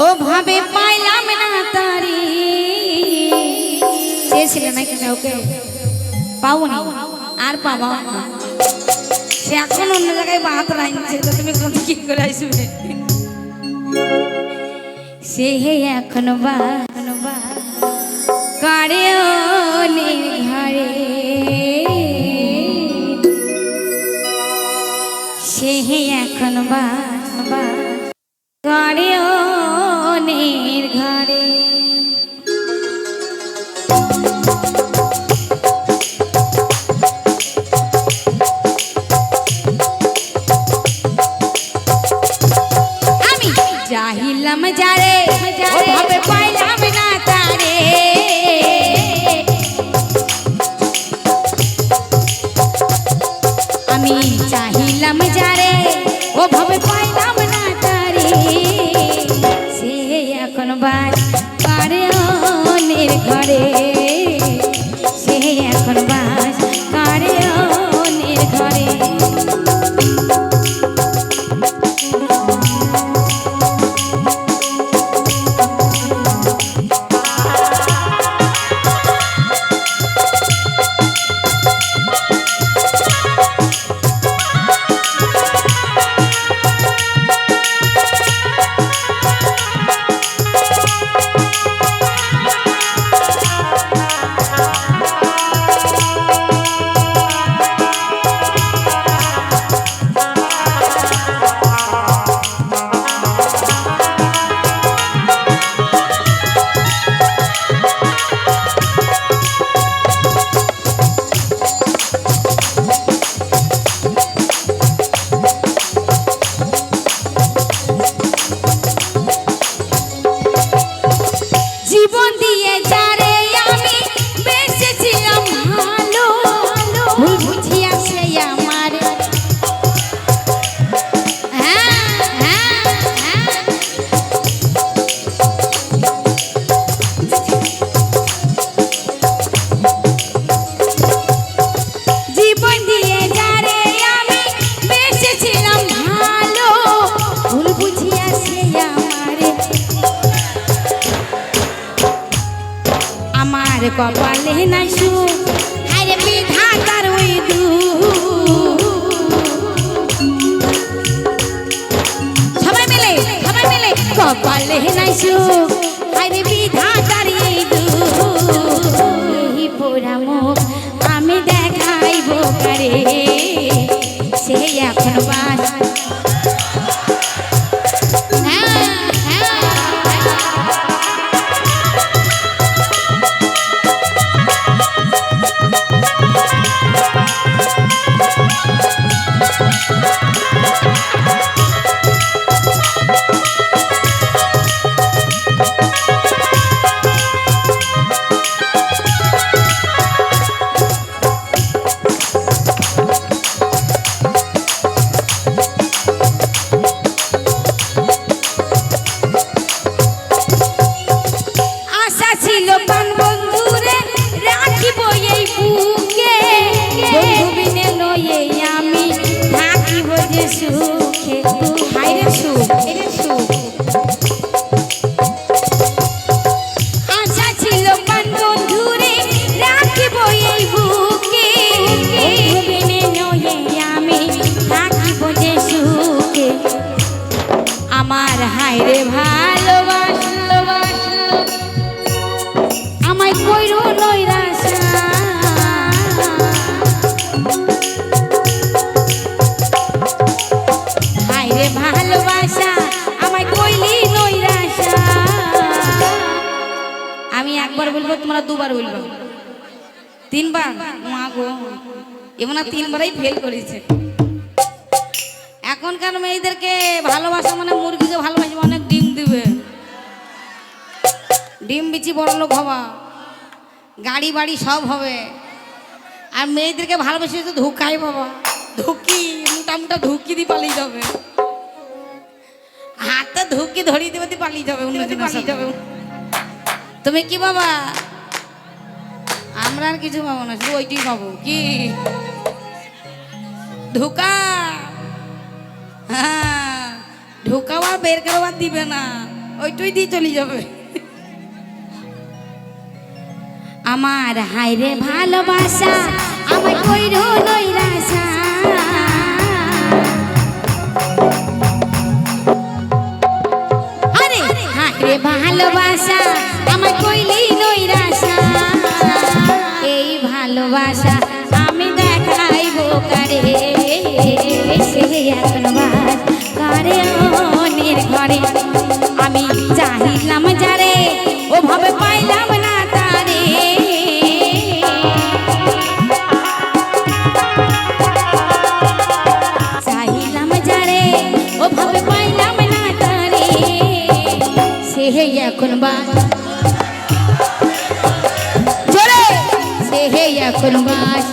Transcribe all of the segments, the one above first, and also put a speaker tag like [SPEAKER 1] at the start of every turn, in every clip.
[SPEAKER 1] ও ভাবে পাইলাম না তারি চেয়েছিলে নাকি কাউকে পাওনি আর পাবা না সে এখন অন্য জায়গায় বাত রাখছে তো তুমি কোন কি করে আসবে সে এখন বা করে অনেক ঘরে সে এখন বা করে অনেক ঘরে আমি চাহিলাম যারে ওভাবে পাইলাম না তারে আমি চাহিলাম যারে ওভাবে পাইলাম না তারে সে এখন বাস করে অন্যের ঘরে সে এখন বাস করে অন্যের ঘরে কপালে নাই সুখ আরে বিধাতার ওই সবাই মিলে কপালে নাই সুখ আরে বিধাতার এই পোড়া মুখ আমি দেখাইব কারে সে এখন বাস আমার হায়রে ভালোবাসলো আমায় কইরো নৈরাশা হায়রে ভালোবাসা আমায় কইলি নৈরাশা আমি একবার বলবো তোমরা দুবার বলবো তিনবার মা গো এমনা তিনবারই ফেল করেছে এখনকার মেয়েদেরকে ভালোবাসা মানে মুরগিকে ভালোবাসে অনেক ডিম দিবে ডিম বিচি বড় লোক হবা গাড়ি বাড়ি সব হবে আর মেয়েদেরকে ভালোবাসে তো ধোকাই বাবা ধুকি মোটা ধুকি দিয়ে পালিয়ে যাবে হাতে ধুকি ধরিয়ে দেবে পালিয়ে যাবে তুমি কি বাবা আমরা আর কিছু পাবো না শুধু ওইটাই পাবো কি ধোকা হ্যাঁ ঢোকাও আর বের করাও আর দিবে না ওইটুই দিয়ে চলে যাবে।
[SPEAKER 2] আমার হায়রে ভালোবাসা আমার কইরো নৈরাশা, আরে হায়রে ভালোবাসা আমার কইলি নৈরাশা, এই ভালোবাসা আমি দেখাইবো কারে, সে এখন বাস করে অন্যের ঘরে। আমি চাহিলাম যারে ওভাবে পাইলাম না তারে, চাহিলাম যারে ওভাবে পাইলাম না তারে, সে এখন বাস জোরে, সে এখন বাস,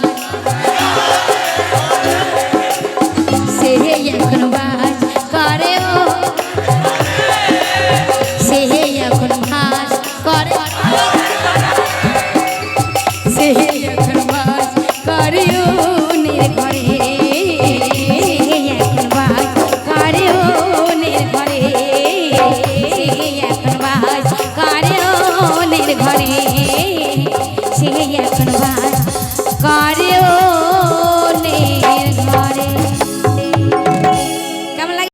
[SPEAKER 2] সে এখন বাস করে ও, সে এখন বাস করে, সে এখন বাস করে ও নির্ঘরে, এখন বাস করে ও নির্ঘরে, এখন বাস করে ও নির্ঘরে, সে এখন বাস করে